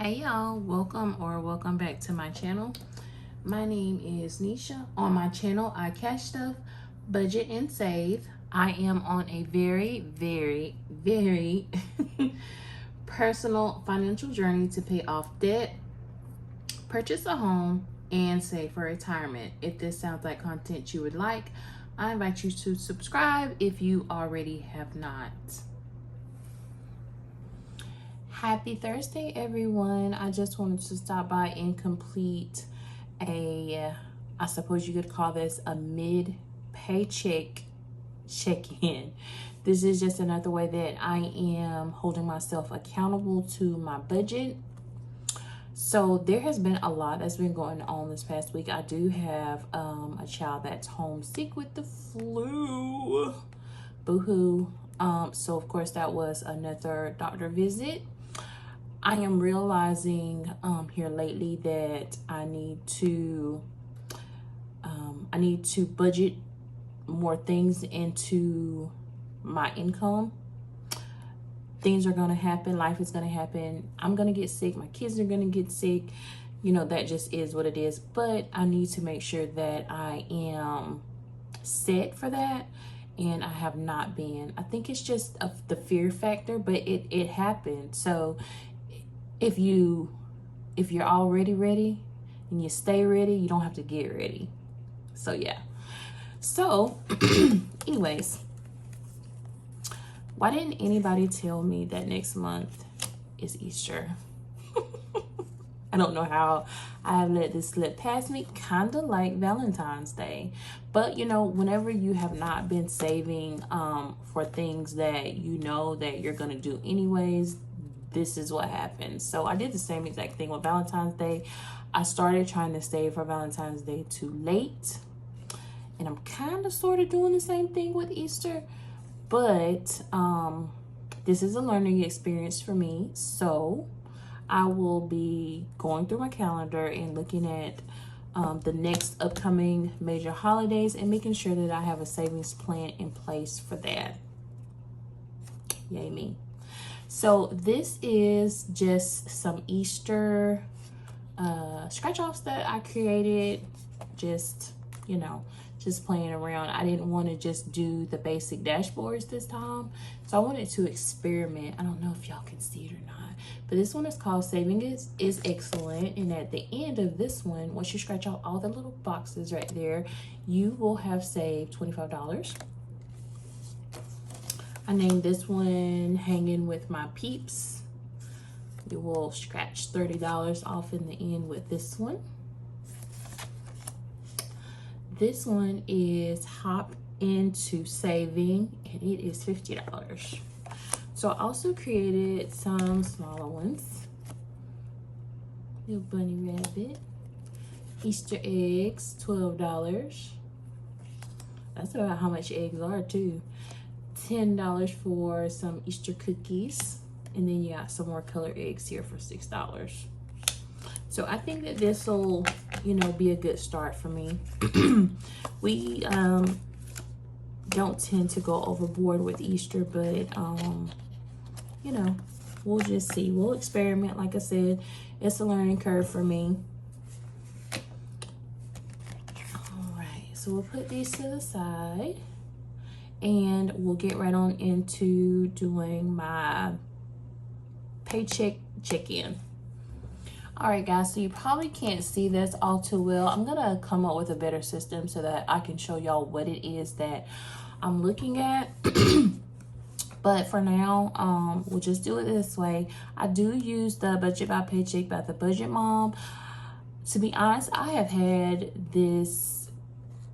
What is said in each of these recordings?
Hey y'all, welcome back to my channel. My name is Nisha. On my channel, I cash stuff, budget, and save. I am on a very personal financial journey to pay off debt, purchase a home, and save for retirement. If this sounds like content you would like, I invite you to subscribe if you already have not. Happy Thursday, everyone. I just wanted to stop by and complete I suppose you could call this a mid-paycheck check-in. This is just another way that I am holding myself accountable to my budget. So there has been a lot that's been going on this past week. I do have a child that's homesick with the flu. Boo-hoo. So of course that was another doctor visit. I am realizing here lately that I need to budget more things into my income. Things are going to happen. Life is going to happen. I'm going to get sick. My kids are going to get sick. You know, that just is what it is. But I need to make sure that I am set for that. And I have not been. I think it's just the fear factor, but it happened. So if you're already ready and you stay ready, you don't have to get ready. So yeah. So anyways, why didn't anybody tell me that next month is Easter? I don't know how I have let this slip past me, kind of like Valentine's Day. But you know, whenever you have not been saving for things that you know that you're gonna do anyways, this is what happens. So I did the same exact thing with Valentine's Day. I started trying to save for Valentine's Day too late. And I'm kind of sort of doing the same thing with Easter. But this is a learning experience for me. So I will be going through my calendar and looking at the next upcoming major holidays and making sure that I have a savings plan in place for that. Yay me. So this is just some Easter scratch offs that I created, just, you know, just playing around. I didn't want to just do the basic dashboards this time. So I wanted to experiment. I don't know if y'all can see it or not, but this one is called Saving is Excellent. And at the end of this one, once you scratch out all the little boxes right there, you will have saved $25. I named this one Hanging with My Peeps. You will scratch $30 off in the end with this one. This one is Hop Into Saving, and it is $50. So I also created some smaller ones. Little bunny rabbit. Easter eggs, $12. That's about how much eggs are too. $10 for some Easter cookies, and then you got some more colored eggs here for $6. So I think that this will, you know, be a good start for me. We don't tend to go overboard with Easter, but you know, we'll just see. We'll experiment. Like I said, it's a learning curve for me. All right, so we'll put these to the side. And we'll get right on into doing my paycheck check-in. All right, guys, so you probably can't see this all too well. I'm gonna come up with a better system so that I can show y'all what it is that I'm looking at. But for now, we'll just do it this way. I do use the Budget by Paycheck by the Budget Mom. To be honest, I have had this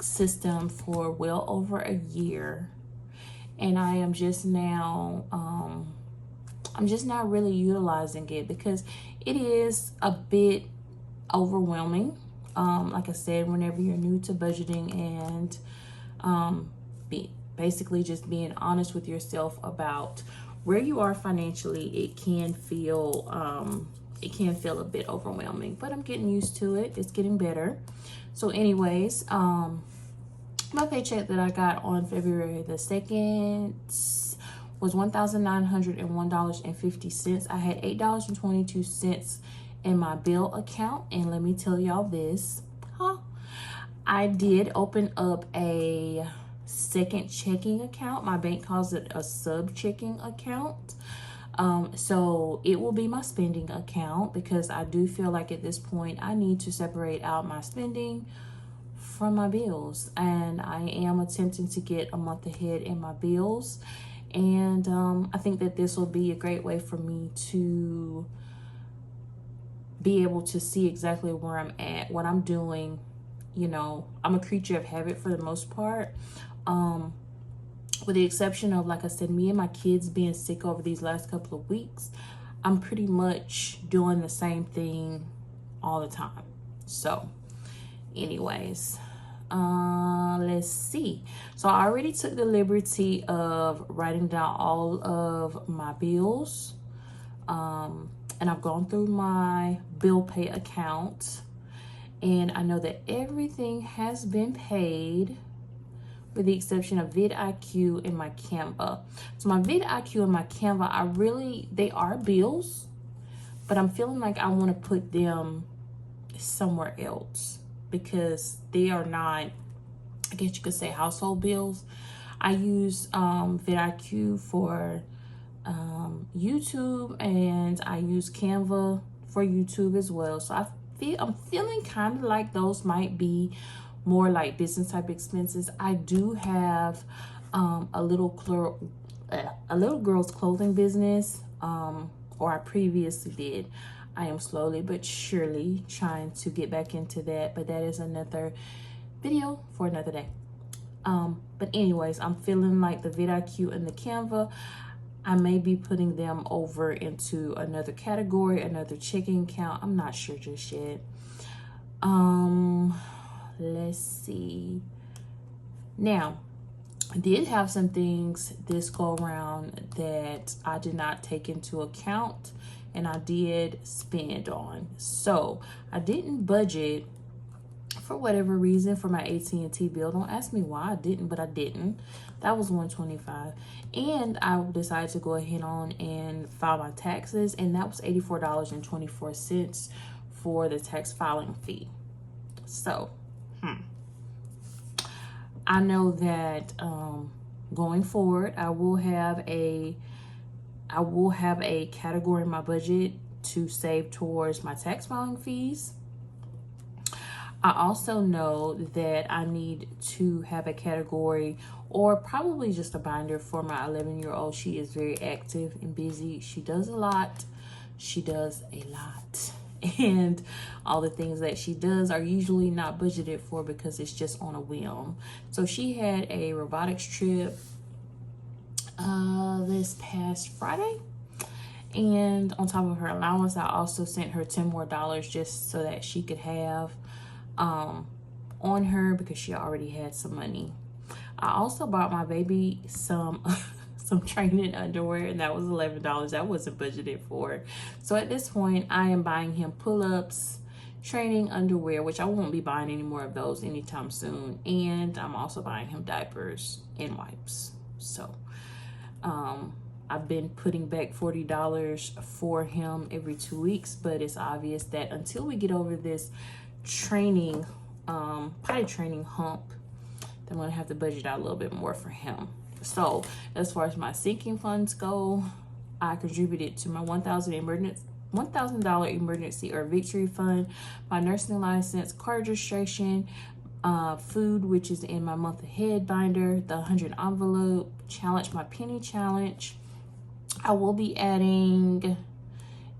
system for well over a year, and I am just now really utilizing it because it is a bit overwhelming. Like I said, whenever you're new to budgeting and basically just being honest with yourself about where you are financially, it can feel a bit overwhelming, but I'm getting used to it. It's getting better. So anyways, my paycheck that I got on February the 2nd was $1,901.50. I had $8.22 in my bill account. And let me tell y'all this, I did open up a second checking account. My bank calls it a sub checking account. So it will be my spending account, because I do feel like at this point I need to separate out my spending from my bills, and I am attempting to get a month ahead in my bills. And I think that this will be a great way for me to be able to see exactly where I'm at, what I'm doing. You know, I'm a creature of habit for the most part. With the exception of, like I said, me and my kids being sick over these last couple of weeks, I'm pretty much doing the same thing all the time. So anyways, let's see. So I already took the liberty of writing down all of my bills. And I've gone through my bill pay account, and I know that everything has been paid, with the exception of vidIQ and my Canva. So my vidIQ and my Canva, they are bills, but I'm feeling like I want to put them somewhere else, because they are not, I guess you could say, household bills. I use vidIQ for YouTube, and I use Canva for YouTube as well. So I'm feeling kind of like those might be more like business type expenses. I do have a little girl's clothing business, or I previously did. I am slowly but surely trying to get back into that, but that is another video for another day. But anyways, I'm feeling like the vidIQ and the Canva, I may be putting them over into another category, another checking account. I'm not sure just yet. Let's see. Now, I did have some things this go around that I did not take into account, and I did spend on. So I didn't budget, for whatever reason, for my AT&T bill. Don't ask me why I didn't, but I didn't. That was $125, and I decided to go ahead on and file my taxes, and that was $84.24 for the tax filing fee. So I know that going forward, I will have a category in my budget to save towards my tax filing fees. I also know that I need to have a category, or probably just a binder, for my 11-year-old. She is very active and busy. She does a lot. And all the things that she does are usually not budgeted for, because it's just on a whim. So she had a robotics trip this past Friday, and on top of her allowance, I also sent her $10 more just so that she could have on her, because she already had some money. I also bought my baby some training underwear, and that was $11. That wasn't budgeted for. So at this point, I am buying him pull-ups, training underwear, which I won't be buying any more of those anytime soon, and I'm also buying him diapers and wipes. So I've been putting back $40 for him every 2 weeks, but it's obvious that until we get over this training, potty training hump, then I'm gonna have to budget out a little bit more for him. So as far as my sinking funds go, I contributed to my $1,000 emergency or victory fund, my nursing license, car registration, food, which is in my month ahead binder, the 100 envelope challenge, my penny challenge. I will be adding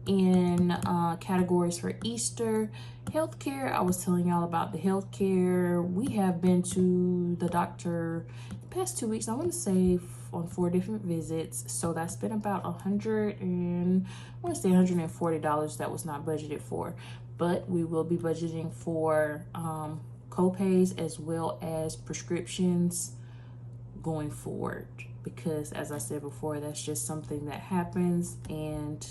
in categories for Easter. Healthcare, I was telling y'all about the healthcare. We have been to the doctor the past 2 weeks, I want to say on 4 different visits. So that's been about $140 that was not budgeted for. But we will be budgeting for co-pays as well as prescriptions going forward, because as I said before, that's just something that happens, and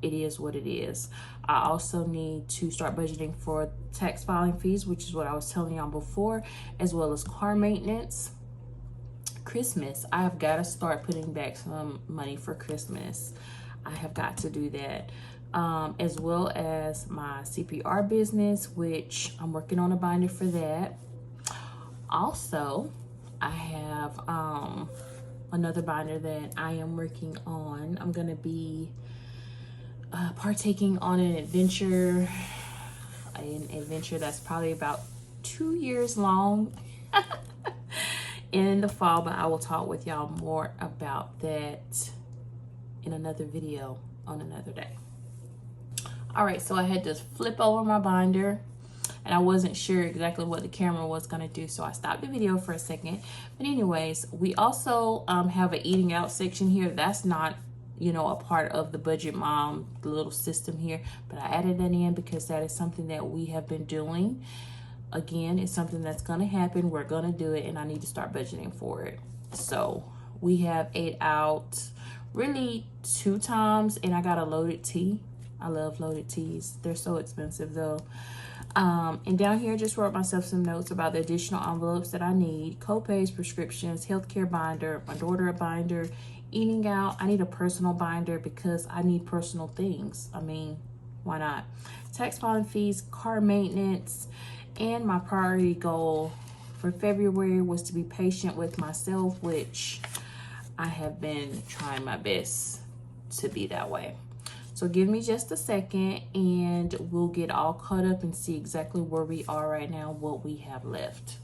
it is what it is. I also need to start budgeting for tax filing fees, which is what I was telling y'all before, as well as car maintenance. Christmas. I have got to start putting back some money for Christmas. I have got to do that. As well as my CPR business, which I'm working on a binder for that. Also, I have another binder that I am working on. I'm going to be partaking on an adventure that's probably about 2 years long in the fall, but I will talk with y'all more about that in another video on another day. All right, so I had to flip over my binder and I wasn't sure exactly what the camera was going to do, so I stopped the video for a second. But anyways, we also have an eating out section here. That's not, you know, a part of the Budget Mom, the little system here, but I added that in because that is something that we have been doing. Again, it's something that's going to happen. We're going to do it, and I need to start budgeting for it. So we have ate out really 2 times, and I got a loaded tea. I love loaded teas. They're so expensive though. And down here, just wrote myself some notes about the additional envelopes that I need: co-pays, prescriptions, healthcare binder, my daughter a binder, eating out. I need a personal binder because I need personal things. I mean, why not? Tax filing fees, car maintenance, and my priority goal for February was to be patient with myself, which I have been trying my best to be that way. So give me just a second and we'll get all caught up and see exactly where we are right now, what we have left.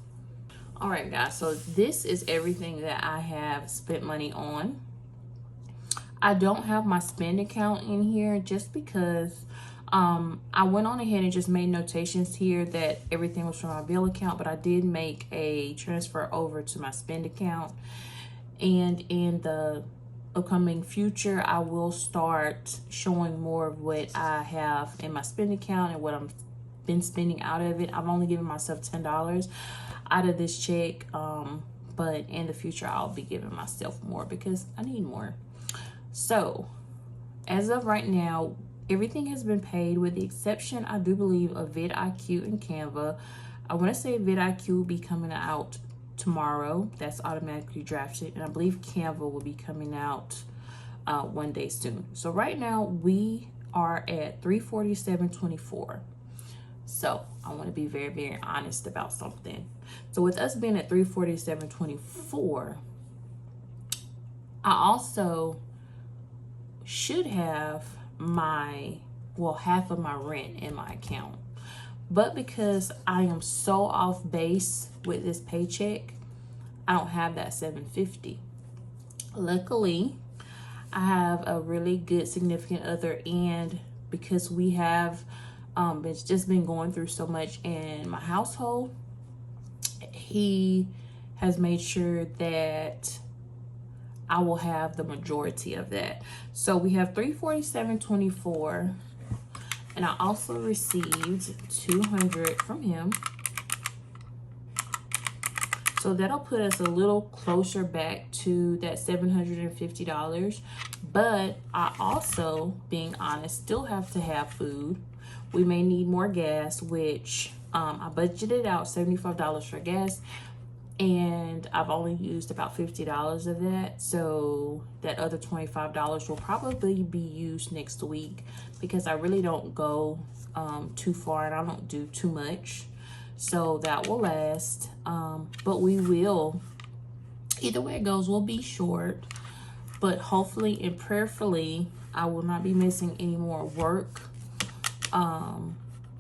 All right, guys, so this is everything that I have spent money on. I don't have my spend account in here just because I went on ahead and just made notations here that everything was from my bill account, but I did make a transfer over to my spend account. And in the upcoming future, I will start showing more of what I have in my spend account and what I'm been spending out of it. I've only given myself $10 out of this check, but in the future I'll be giving myself more because I need more. So as of right now, everything has been paid with the exception, I do believe, of vidIQ and Canva. I want to say vidIQ will be coming out tomorrow. That's automatically drafted, and I believe Canva will be coming out one day soon. So right now we are at $347.24. So I want to be very, very honest about something. So with us being at $347.24, I also should have half of my rent in my account. But because I am so off base with this paycheck, I don't have that $750. Luckily, I have a really good significant other, and because we have it's just been going through so much in my household, he has made sure that I will have the majority of that. So we have $347.24. And I also received $200 from him. So that'll put us a little closer back to that $750. But I also, being honest, still have to have food. We may need more gas, which I budgeted out $75 for gas. And I've only used about $50 of that. So that other $25 will probably be used next week because I really don't go too far and I don't do too much. So that will last. But we will, either way it goes, we'll be short. But hopefully and prayerfully, I will not be missing any more work,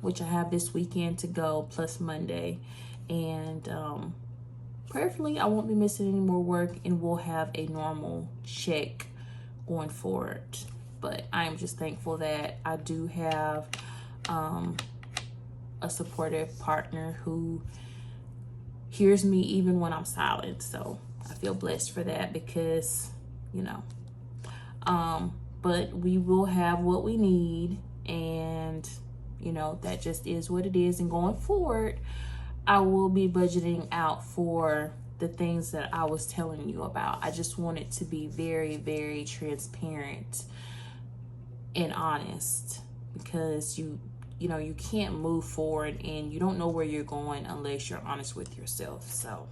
which I have this weekend to go, plus Monday. And prayerfully, I won't be missing any more work and we'll have a normal check going forward. But I am just thankful that I do have a supportive partner who hears me even when I'm silent. So I feel blessed for that because, you know, but we will have what we need, and, you know, that just is what it is. And going forward, I will be budgeting out for the things that I was telling you about. I just want it to be very, very transparent and honest, because you know, you can't move forward and you don't know where you're going unless you're honest with yourself. So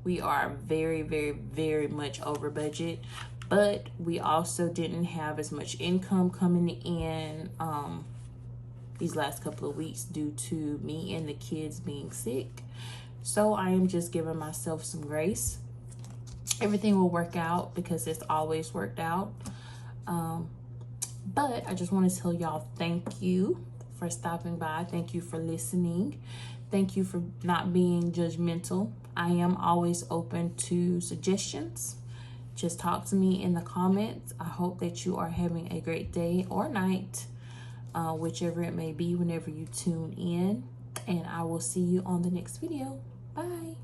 We are very, very, very much over budget, but we also didn't have as much income coming in these last couple of weeks due to me and the kids being sick. So I am just giving myself some grace. Everything will work out because it's always worked out. But I just want to tell y'all thank you for stopping by. Thank you for listening. Thank you for not being judgmental. I am always open to suggestions. Just talk to me in the comments. I hope that you are having a great day or night, whichever it may be, whenever you tune in. And I will see you on the next video. Bye.